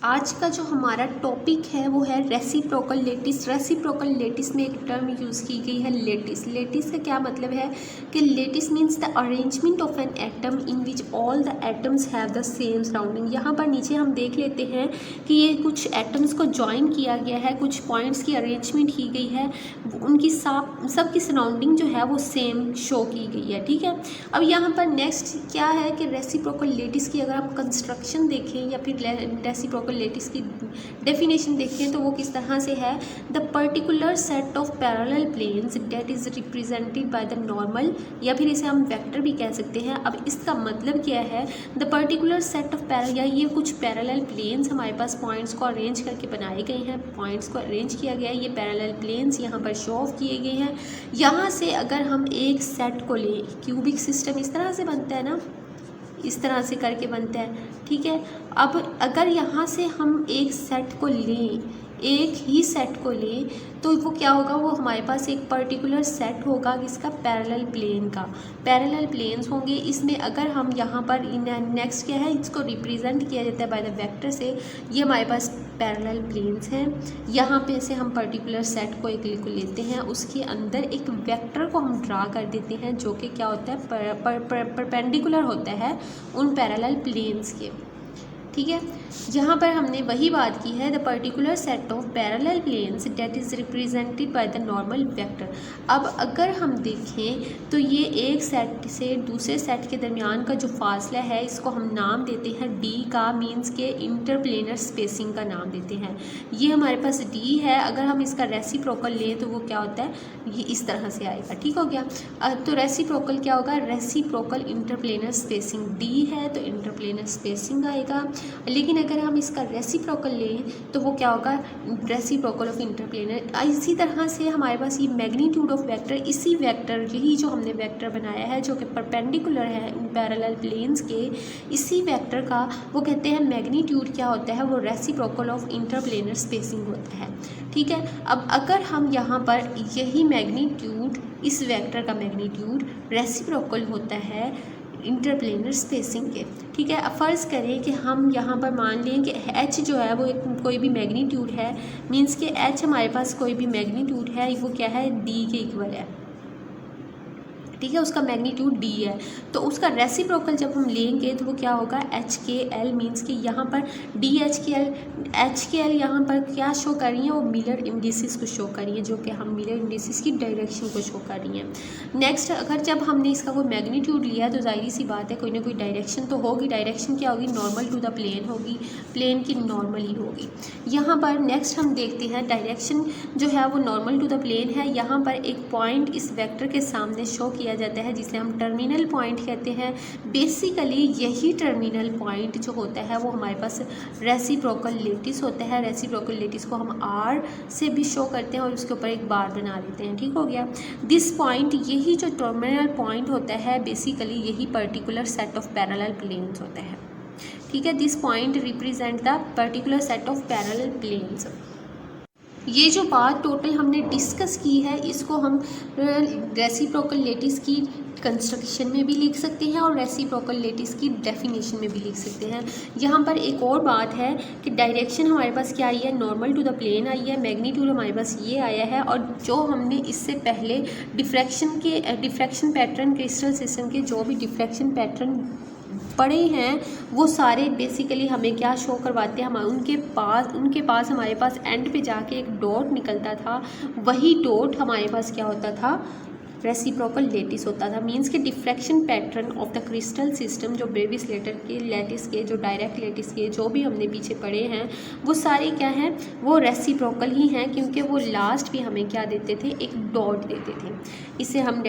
आज का जो हमारा टॉपिक है वो है रेसिप्रोकल लेटिस। रेसिप्रोकल लेटिस में एक टर्म यूज़ की गई है लेटिस। लेटिस का क्या मतलब है कि lattice means the arrangement of an atom in which all the atoms have the same surrounding. यहाँ पर नीचे हम देख लेते हैं कि ये कुछ एटम्स को ज्वाइन किया गया है, कुछ पॉइंट्स की अरेंजमेंट की गई है, उनकी सब की सराउंडिंग जो है वो सेम शो की गई है। ठीक है, अब यहाँ पर नेक्स्ट क्या है कि रेसिप्रोकल लेटिस की अगर हम कंस्ट्रक्शन देखें या फिर रेसिप्रोकल लेटिस की डेफिनेशन देखें तो वो किस तरह से है, the particular set of parallel planes that is represented by the normal, या फिर इसे हम वेक्टर भी कह सकते हैं। अब इसका मतलब क्या है, the particular set of parallel, या ये कुछ पैरेलल प्लेन्स हमारे पास पॉइंट्स को अरेंज करके बनाए गए हैं, पॉइंट्स को अरेंज किया गया है, ये पैरेलल प्लेन्स यहाँ पर शो ऑफ किए गए हैं। यहाँ से अगर हम एक सेट को लें, क्यूबिक सिस्टम इस तरह से बनता है ना, इस तरह से करके बनता है। ठीक है, अब अगर यहाँ से हम एक सेट को लें, एक ही सेट को लें, तो वो क्या होगा, वो हमारे पास एक पर्टिकुलर सेट होगा किसका, पैरेलल प्लेन का। पैरेलल प्लेन्स होंगे, इसमें अगर हम यहाँ पर नेक्स्ट क्या है, इसको रिप्रेजेंट किया जाता है बाय द वेक्टर से। ये हमारे पास पैरेलल प्लेन्स हैं, यहाँ पे से हम पर्टिकुलर सेट को एक को लेते हैं, उसके अंदर एक वेक्टर को हम ड्रा कर देते हैं जो कि क्या होता है, परपेंडिकुलर होता है उन पैरेलल प्लेन्स के। ठीक है, यहाँ पर हमने वही बात की है, the particular set of parallel planes that is represented by the normal vector. अब अगर हम देखें तो ये एक सेट से दूसरे सेट के दरमियान का जो फासला है, इसको हम नाम देते हैं डी का, मीन्स के इंटरप्लेनर स्पेसिंग का नाम देते हैं। ये हमारे पास डी है, अगर हम इसका रेसिप्रोकल लें तो वो क्या होता है, ये इस तरह से आएगा। ठीक हो गया, तो रेसिप्रोकल क्या होगा, रेसिप्रोकल इंटरप्लेनर स्पेसिंग, डी है तो इंटरप्लेनर स्पेसिंग आएगा। लेकिन अगर हम इसका रेसिप्रोकल लें तो वो क्या होगा, रेसिप्रोकल ऑफ इंटरप्लेनर। इसी तरह से हमारे पास ये मैग्नीट्यूड ऑफ वेक्टर, इसी वेक्टर, यही जो हमने वेक्टर बनाया है जो कि परपेंडिकुलर है उन पैरेलल प्लेन्स के, इसी वेक्टर का वो कहते हैं मैग्नीट्यूड क्या होता है, वो रेसिप्रोकल ऑफ इंटरप्लेनर स्पेसिंग होता है। ठीक है, अब अगर हम यहाँ पर यही मैग्नीट्यूड, इस वेक्टर का मैग्नीट्यूड रेसिप्रोकल होता है इंटरप्लेनर स्पेसिंग के। ठीक है, अब फ़र्ज़ करें कि हम यहाँ पर मान लें कि h जो है वो एक कोई भी मैग्नीट्यूड है, मीन्स कि h हमारे पास कोई भी मैग्नीट्यूड है, वो क्या है, d के इक्वल है। ठीक है, उसका मैग्नीट्यूड d है, तो उसका रेसिप्रोकल जब हम लेंगे तो वो क्या होगा, एच के एल, मीन्स कि यहाँ पर डी एच के एल यहाँ पर क्या शो कर रही हैं, वो मिलर इंडिसेस को शो कर रही हैं, जो कि हम मिलर इंडिसेस की डायरेक्शन को शो कर रही हैं। नेक्स्ट, अगर जब हमने इसका कोई मैग्नीट्यूड लिया तो जाहिर सी बात है कोई ना कोई डायरेक्शन तो होगी। डायरेक्शन क्या होगी, नॉर्मल टू द प्लेन होगी, प्लेन की नॉर्मल ही होगी। यहाँ पर नेक्स्ट हम देखते हैं, डायरेक्शन जो है वो नॉर्मल टू द प्लेन है। यहाँ पर एक पॉइंट इस वेक्टर के सामने शो किया जाता है जिसे हम टर्मिनल पॉइंट कहते हैं। बेसिकली यही टर्मिनल पॉइंट जो होता है वो हमारे पास रेसिप्रोकल लेटिस होता है। रेसिप्रोकल लेटिस को हम आर से भी शो करते हैं और उसके ऊपर एक बार बना देते हैं। ठीक हो गया, दिस पॉइंट, यही जो टर्मिनल पॉइंट होता है, बेसिकली यही particular set of parallel planes होता है। ठीक है, this point represent the particular set of parallel planes. ये जो बात टोटल हमने डिस्कस की है, इसको हम रेसिप्रोकल लेटिस की कंस्ट्रक्शन में भी लिख सकते हैं और रेसिप्रोकल लेटिस की डेफिनेशन में भी लिख सकते हैं। यहाँ पर एक और बात है कि डायरेक्शन हमारे पास क्या आई है, नॉर्मल टू द प्लेन आई है, मैग्नीट्यूड हमारे पास ये आया है, और जो हमने इससे पहले डिफ्रैक्शन पैटर्न, क्रिस्टल सिस्टम के जो भी डिफ्रैक्शन पैटर्न पढ़े हैं वो सारे बेसिकली हमें क्या शो करवाते हैं, हम उनके पास हमारे पास एंड पे जाके एक डॉट निकलता था, वही डॉट हमारे पास क्या होता था, रेसिप्रोकल लेटिस होता था। मींस के diffraction pattern of the crystal system, जो ब्रेविस लेटर के लेटिस के, जो डायरेक्ट लेटिस के, जो भी हमने पीछे पढ़े हैं वो सारे क्या हैं, वो रेसिप्रोकल ही हैं, क्योंकि वो लास्ट भी हमें क्या देते थे, एक डॉट देते थे। इसे हम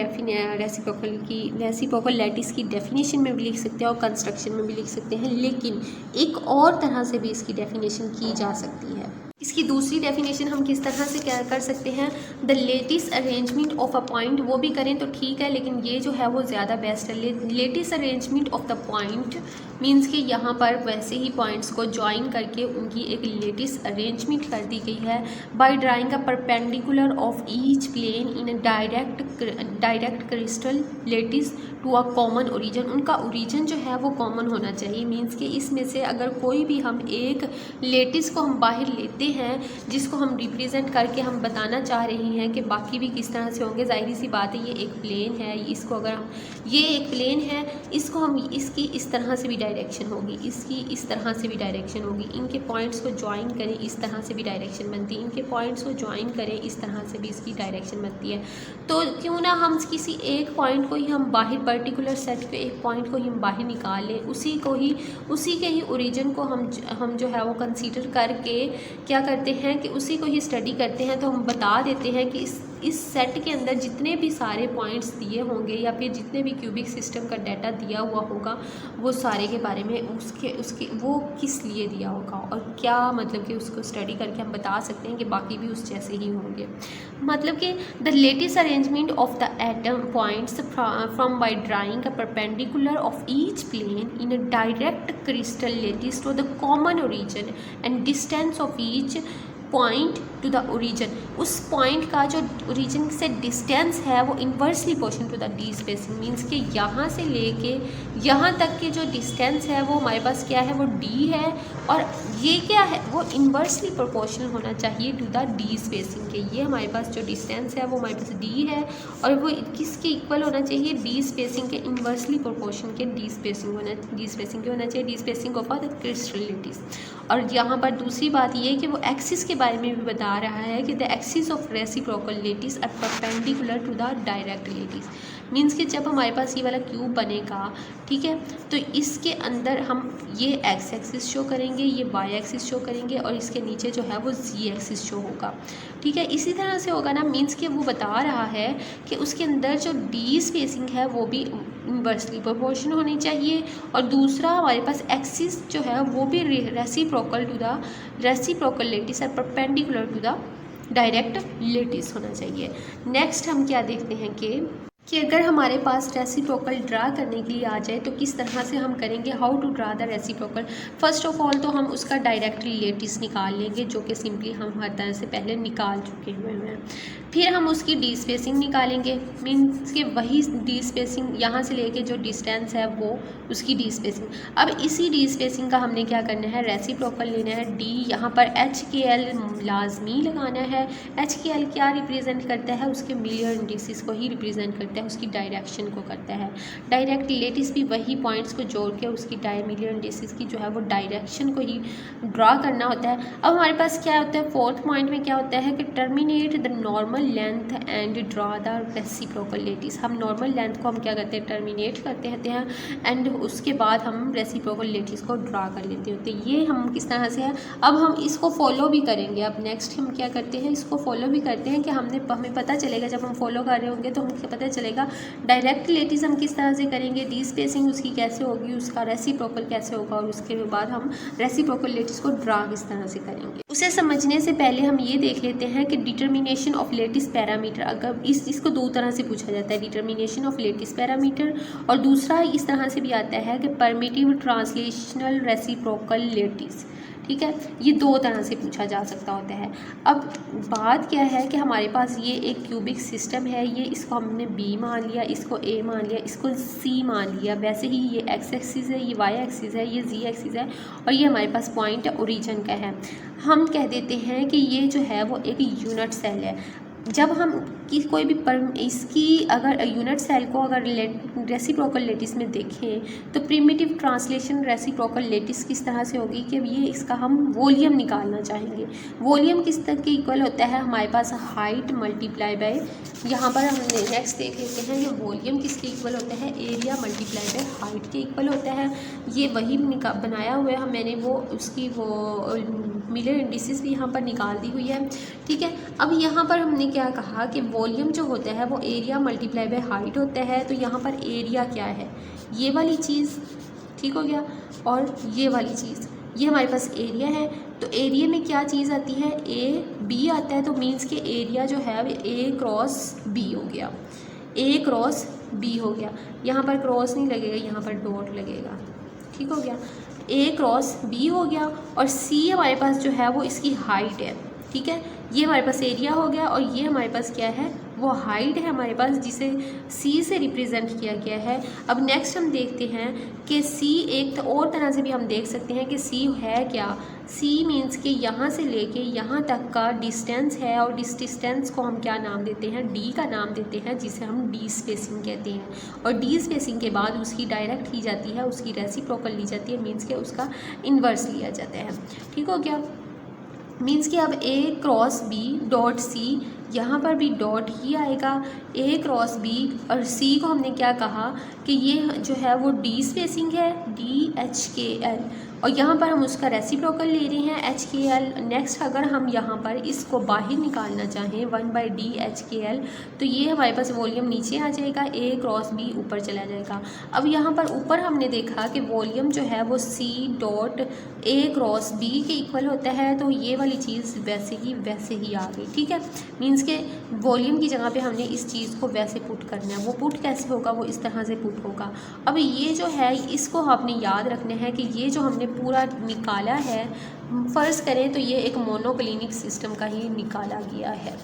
रेसिप्रोकल लेटिस की डेफिनेशन में भी लिख सकते हैं और कंस्ट्रक्शन में भी लिख सकते हैं, लेकिन एक और तरह से भी इसकी डेफिनेशन की जा सकती है। इसकी दूसरी डेफिनेशन हम किस तरह से क्या कर सकते हैं, the lattice arrangement of a point, वो भी करें तो ठीक है, लेकिन ये जो है वो ज़्यादा बेस्ट है। Lattice arrangement of the point means कि यहाँ पर वैसे ही पॉइंट्स को ज्वाइन करके उनकी एक लेटिस अरेंजमेंट कर दी गई है by drawing a perpendicular of each plane in a direct crystal lattice to a common origin. उनका ओरिजिन जो है वो कॉमन होना चाहिए। मीन्स कि इसमें से अगर कोई भी हम एक लेटिस को हम बाहर लेते हैं जिसको हम रिप्रेजेंट करके हम बताना चाह रहे हैं कि बाकी भी किस तरह से होंगे, जाहिर सी बात है ये एक प्लेन है, इसको अगर हम ये एक प्लेन है, इसको हम इसकी इस तरह से भी डायरेक्शन होगी, इसकी इस तरह से भी डायरेक्शन होगी, इनके पॉइंट्स को ज्वाइन करें इस तरह से भी डायरेक्शन बनती है, इनके पॉइंट्स को ज्वाइन करें इस तरह से भी इसकी डायरेक्शन बनती है। तो क्यों ना हम किसी एक पॉइंट को ही हम बाहर, पर्टिकुलर सेट के एक पॉइंट को ही हम बाहर निकाल लें, उसी के ही ओरिजिन को हम जो है वो कंसीडर करके क्या करते हैं कि उसी को ही स्टडी करते हैं। तो हम बता देते हैं कि इस सेट के अंदर जितने भी सारे पॉइंट्स दिए होंगे या फिर जितने भी क्यूबिक सिस्टम का डाटा दिया हुआ होगा वो सारे के बारे में उसके वो किस लिए दिया होगा और क्या मतलब कि उसको स्टडी करके हम बता सकते हैं कि बाकी भी उस जैसे ही होंगे। मतलब कि the latest arrangement of the atom points from by drawing a perpendicular of each plane in a direct crystal lattice to the common origin and distance of each point to the origin. उस point का जो origin से distance है वो inversely proportional to the D spacing. Means कि यहाँ से लेके यहाँ तक के जो डिस्टेंस है वो हमारे पास क्या है, वो डी है, और ये क्या है, वो इन्वर्सली प्रोपोर्शनल होना चाहिए टू द डी स्पेसिंग के। ये हमारे पास जो डिस्टेंस है वो हमारे पास डी है और वो किसके इक्वल होना चाहिए, डी स्पेसिंग के इन्वर्सली प्रोपोर्शन के डी स्पेसिंग के होना चाहिए, D spacing of the crystal lettuce. और यहाँ पर दूसरी बात ये है कि वो एक्सिस के बारे में भी बता रहा है कि the axis of reciprocal lattice are perpendicular to the direct lattice. Means कि जब हमारे पास ये वाला क्यूब बनेगा, ठीक है, तो इसके अंदर हम ये एक्स एक्सिस शो करेंगे, ये वाई एक्सिस शो करेंगे और इसके नीचे जो है वो जी एक्सिस शो होगा, ठीक है, इसी तरह से होगा ना। मीन्स कि वो बता रहा है कि उसके अंदर जो डी स्पेसिंग है वो भी इन्वर्सली प्रोपोर्शनल होनी चाहिए और दूसरा हमारे पास एक्सिस जो है वो भी रेसिप्रोकल लेटिस और perpendicular to the direct lattice होना चाहिए। नेक्स्ट हम क्या देखते हैं कि अगर हमारे पास रेसिप्रोकल ड्रा करने के लिए आ जाए तो किस तरह से हम करेंगे, how to draw the reciprocal. First of all तो हम उसका डायरेक्ट लेटिस निकाल लेंगे जो कि सिंपली हम हर तरह से पहले निकाल चुके हुए हैं। फिर हम उसकी डी स्पेसिंग निकालेंगे, मीन्स कि वही डी स्पेसिंग यहाँ से लेके जो डिस्टेंस है वो उसकी डी स्पेसिंग। अब इसी डी स्पेसिंग का हमने क्या करना है, रेसिप्रोकल लेना है डी। यहाँ पर एच के एल लाजमी लगाना है। एच के एल क्या रिप्रेजेंट करता है, उसके मिलियर इंडिसेस को ही रिप्रेजेंट करता है, उसकी डायरेक्शन को करता है। डायरेक्ट लेटिस भी वही पॉइंट्स को जोड़ के उसकी मिलियर इंडिसेस की जो है वो डायरेक्शन को ही ड्रा करना होता है। अब हमारे पास क्या होता है, फोर्थ पॉइंट में क्या होता है कि terminate the normal length and draw the reciprocal lattice. हम नॉर्मल लेंथ को हम क्या करते हैं, टर्मिनेट करते रहते हैं एंड उसके बाद हम रेसिप्रोकल लेटिस को ड्रा कर लेते होते हैं। ये हम किस तरह से है, अब हम इसको फॉलो भी करेंगे। अब नेक्स्ट हम क्या करते हैं, इसको फॉलो भी करते हैं कि हमें पता चलेगा, जब हम फॉलो कर रहे होंगे तो हमें पता चलेगा डायरेक्ट लेटिस हम किस तरह से करेंगे, डी स्पेसिंग उसकी कैसे होगी, उसका रेसिप्रोकल कैसे होगा और उसके बाद हम रेसिप्रोकल लेटिस को ड्रा किस तरह से करेंगे। उसे समझने से पहले हम ये देख लेते हैं कि डिटर्मिनेशन ऑफ लेटिस पैरामीटर, अगर इसको दो तरह से पूछा जाता है, डिटर्मिनेशन ऑफ लेटिस पैरामीटर, और दूसरा इस तरह से भी आता है कि परमिटिव ट्रांसलेशनल रेसिप्रोकल लेटिस। ठीक है, ये दो तरह से पूछा जा सकता होता है। अब बात क्या है कि हमारे पास ये एक क्यूबिक सिस्टम है, ये इसको हमने बी मान लिया, इसको ए मान लिया, इसको सी मान लिया। वैसे ही ये एक्स एक्सिस है, ये वाई एक्सिस है, ये जी एक्सिस है और ये हमारे पास पॉइंट ओरिजिन का है। हम कह देते हैं कि ये जो है वो एक यूनिट सेल है। जब हम कोई भी इसकी अगर यूनिट सेल को अगर रेसिप्रोकल लेटिस में देखें तो प्रिमिटिव ट्रांसलेशन रेसिप्रोकल लेटिस किस तरह से होगी कि ये इसका हम वॉल्यूम निकालना चाहेंगे। वॉल्यूम किस तरह के इक्वल होता है, हमारे पास हाइट मल्टीप्लाई बाय, यहाँ पर हमने नेक्स्ट देख लेते हैं कि वॉल्यूम किसके इक्वल होता है, एरिया मल्टीप्लाई बाय हाइट के इक्वल होता है। ये वही बनाया हुआ है मैंने, वो उसकी वो मिलियर इंडिसेस भी यहाँ पर निकाल दी हुई है। ठीक है, अब यहाँ पर हमने क्या कहा कि वॉल्यूम जो होता है वो एरिया मल्टीप्लाई बाय हाइट होता है। तो यहाँ पर एरिया क्या है, ये वाली चीज़, ठीक हो गया, और ये वाली चीज़, ये हमारे पास एरिया है। तो एरिया में क्या चीज़ आती है, ए बी आता है। तो मीन्स के एरिया जो है वो ए क्रॉस बी हो गया, ए क्रॉस बी हो गया। यहाँ पर क्रॉस नहीं लगेगा, यहाँ पर डॉट लगेगा। ठीक हो गया। ए क्रॉस बी हो गया और सी हमारे पास जो है वो इसकी हाइट है, ठीक है। ये हमारे पास एरिया हो गया और ये हमारे पास क्या है, वो हाइट है हमारे पास, जिसे सी से रिप्रेजेंट किया गया है। अब नेक्स्ट हम देखते हैं कि सी एक तो और तरह से भी हम देख सकते हैं कि सी है क्या। सी मीन्स कि यहाँ से लेके यहाँ तक का डिस्टेंस है और इस डिस्टेंस को हम क्या नाम देते हैं, डी का नाम देते हैं, जिसे हम डी स्पेसिंग कहते हैं। और डी स्पेसिंग के बाद उसकी डायरेक्ट की जाती है, उसकी रेसिप्रोकल ली जाती है, मीन्स कि उसका इन्वर्स लिया जाता है, ठीक हो गया। मीन्स कि अब ए क्रॉस बी डॉट सी, यहाँ पर भी डॉट ही आएगा, ए क्रॉस बी, और सी को हमने क्या कहा कि ये जो है वो डी स्पेसिंग है, डी एच के एल, और यहाँ पर हम उसका रेसिप्रोकल ले रहे हैं एच के एल। नेक्स्ट अगर हम यहाँ पर इसको बाहर निकालना चाहें 1/d एच के एल, तो ये हमारे पास वॉल्यूम नीचे आ जाएगा, ए क्रॉस बी ऊपर चला जाएगा। अब यहाँ पर ऊपर हमने देखा कि वॉल्यूम जो है वो सी डॉट ए क्रॉस बी के इक्वल होता है, तो ये वाली चीज़ वैसे ही आ गई, ठीक है। मीन्स के वॉल्यूम की जगह पे हमने इस चीज़ को वैसे पुट करना है। वो पुट कैसे होगा, वो इस तरह से पुट होगा। अब ये जो है इसको आपने याद रखना है कि ये जो हमने पूरा निकाला है, फ़र्ज़ करें तो ये एक मोनोक्लिनिक सिस्टम का ही निकाला गया है,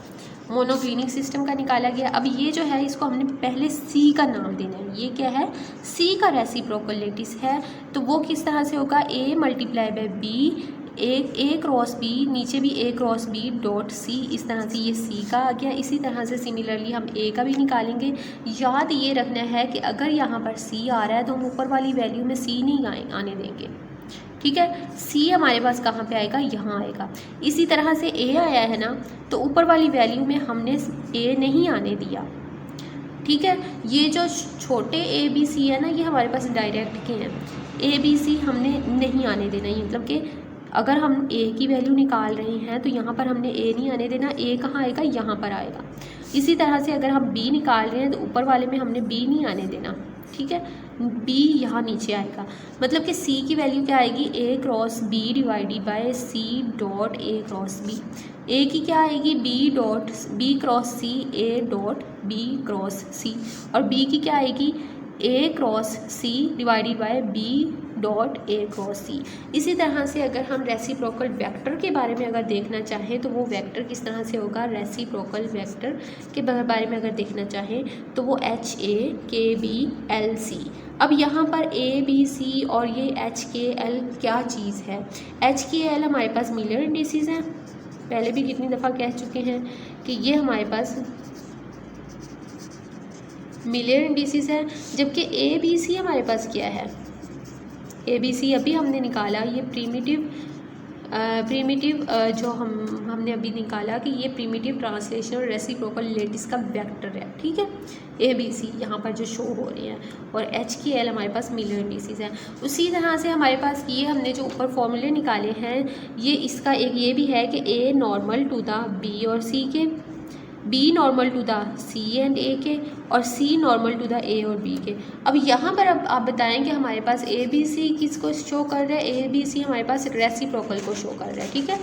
मोनोक्लिनिक सिस्टम का निकाला गया। अब ये जो है इसको हमने पहले सी का नाम देना है। ये क्या है, सी का रेसिप्रोकल लेटिस है, तो वो किस तरह से होगा, a multiply by b, a cross b, नीचे भी a cross b dot c, इस तरह से ये सी का आ गया। इसी तरह से सिमिलरली हम ए का भी निकालेंगे। याद ये रखना है कि अगर यहाँ पर सी आ रहा है तो हम ऊपर वाली वैल्यू में सी नहीं आने देंगे, ठीक है। सी हमारे पास कहाँ पे आएगा, यहाँ आएगा। इसी तरह से ए आया है ना, तो ऊपर वाली वैल्यू में हमने ए नहीं आने दिया, ठीक है। ये जो छोटे ए बी सी है ना, ये हमारे पास डायरेक्ट के हैं, ए बी सी हमने नहीं आने देना। ये मतलब कि अगर हम ए की वैल्यू निकाल रहे हैं तो यहाँ पर हमने ए नहीं आने देना, ए कहाँ आएगा, यहाँ पर आएगा। इसी तरह से अगर हम बी निकाल रहे हैं तो ऊपर वाले में हमने बी नहीं आने देना, ठीक है। बी यहाँ नीचे आएगा, मतलब कि सी की वैल्यू क्या आएगी, a cross b divided by c dot A cross b. A की क्या आएगी, b cross c, a dot b cross c, और बी की क्या आएगी, a cross c divided by b dot A cross c. इसी तरह से अगर हम रेसिप्रोकल वेक्टर के बारे में अगर देखना चाहें तो वो वेक्टर किस तरह से होगा, रेसिप्रोकल वेक्टर के बारे में अगर देखना चाहें तो वो एच ए के बी एल सी। अब यहाँ पर ए बी सी और ये एच के एल क्या चीज़ है, एच के एल हमारे पास मिलर इंडिसेस हैं, पहले भी कितनी दफ़ा कह चुके हैं कि ये हमारे पास मिलर इंडिसेस है, जबकि ए बी सी हमारे पास क्या है, ए बी सी अभी हमने निकाला, ये प्रीमिटिव जो हमने अभी निकाला कि ये प्रीमिटिव ट्रांसलेशन और रेसिप्रोकल लेटिस का वेक्टर है, ठीक है। ए बी सी यहाँ पर जो शो हो रहे हैं, और एच के एल हमारे पास मिलर इंडिसेस हैं। उसी तरह से हमारे पास ये हमने जो ऊपर फॉर्मूले निकाले हैं, ये इसका एक ये भी है कि A normal to the B और सी के, B normal to the C and A के, और C normal to the A और बी के। अब यहाँ पर अब आप बताएं कि हमारे पास ए बी सी किसको शो कर रहा है, ए बी सी हमारे पास रेसिप्रोकल को शो कर रहा है, ठीक है।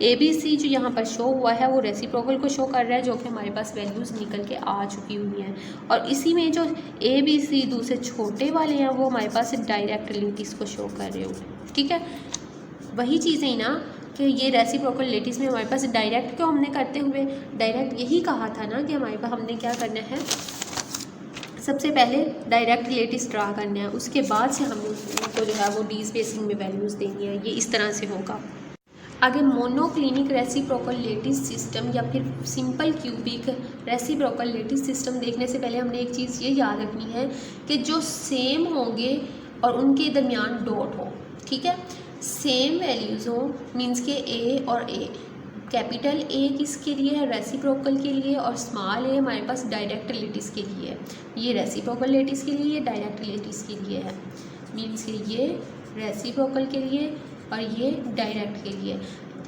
ए बी सी जो यहाँ पर शो हुआ है वो रेसिप्रोकल को शो कर रहा है, जो कि हमारे पास वैल्यूज़ निकल के आ चुकी हुई हैं। और इसी में जो ए बी सी दूसरे छोटे वाले हैं वो हमारे पास डायरेक्ट लेटिस को शो कर रहे होंगे, ठीक है। वही चीज़ें ही ना कि ये रेसिप्रोकल लेटिस में हमारे पास डायरेक्ट क्यों हमने करते हुए डायरेक्ट यही कहा था ना कि हमारे पास हमने क्या करना है, सबसे पहले डायरेक्ट लेटिस ड्रा करना है, उसके बाद से हमने उसको जो है वो डी स्पेसिंग में वैल्यूज़ देनी है। ये इस तरह से होगा। आगे मोनोक्लिनिक रेसिप्रोकल लेटिस सिस्टम या फिर simple cubic reciprocal lattice system देखने से पहले हमने एक चीज़ ये याद रखनी है कि जो सेम होंगे और उनके दरमियान डॉट हो, ठीक है। सेम वैल्यूज़ हो मीन्स के ए और ए, कैपिटल ए किसके लिए है, रेसिप्रोकल के लिए, और स्मॉल ए हमारे पास डायरेक्ट लेटिस के लिए है। ये रेसिप्रोकल लेटिस के लिए, ये डायरेक्ट लेटिस के लिए है, मीन्स के ये रेसिप्रोकल के लिए और ये डायरेक्ट के लिए।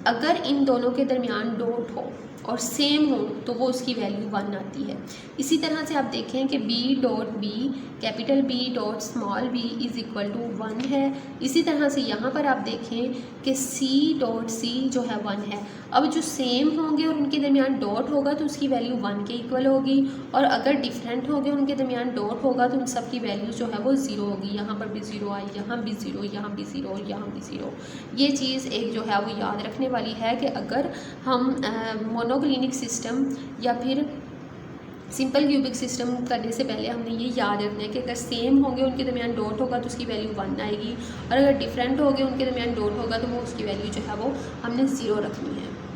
अगर इन दोनों के दरमियान डॉट हो और सेम हो तो वो उसकी वैल्यू 1 आती है। इसी तरह से आप देखें कि B dot B, capital B dot small B is equal to 1 है। इसी तरह से यहाँ पर आप देखें कि सी डॉट सी जो है 1 है। अब जो सेम होंगे और उनके दरमियान डॉट होगा तो उसकी वैल्यू 1 के इक्वल होगी, और अगर डिफरेंट होंगे उनके दरमियान डॉट होगा तो उन सब की वैल्यू जो है वो 0 होगी। यहाँ पर भी 0 आई, यहाँ भी 0, यहाँ भी 0 और यहाँ भी 0। ये चीज़ एक जो है वो याद रखने वाली है कि अगर हम मोनोक्लिनिक सिस्टम या फिर सिंपल क्यूबिक सिस्टम करने से पहले हमने ये याद रखना है कि अगर सेम होंगे उनके दरमियान डॉट होगा तो उसकी वैल्यू 1 आएगी, और अगर डिफरेंट होंगे उनके दरमियान डॉट होगा तो वो उसकी वैल्यू जो है वो हमने 0 रखनी है।